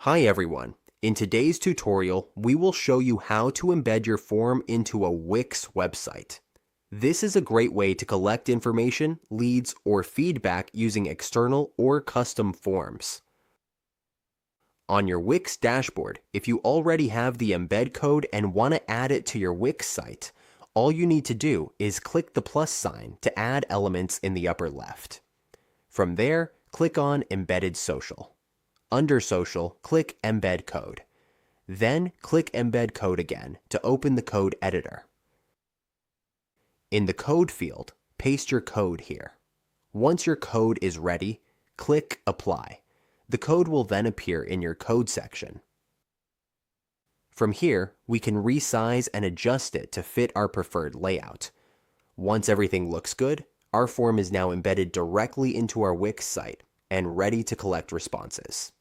Hi everyone. In today's tutorial, we will show you how to embed your form into a Wix website. This is a great way to collect information, leads, or feedback using external or custom forms. On your Wix dashboard, if you already have the embed code and want to add it to your Wix site, all you need to do is click the plus sign to add elements in the upper left. From there, click on Embedded Social. Under Social, click Embed Code. Then click Embed Code again to open the code editor. In the code field, paste your code here. Once your code is ready, click Apply. The code will then appear in your code section. From here, we can resize and adjust it to fit our preferred layout. Once everything looks good, our form is now embedded directly into our Wix site and ready to collect responses.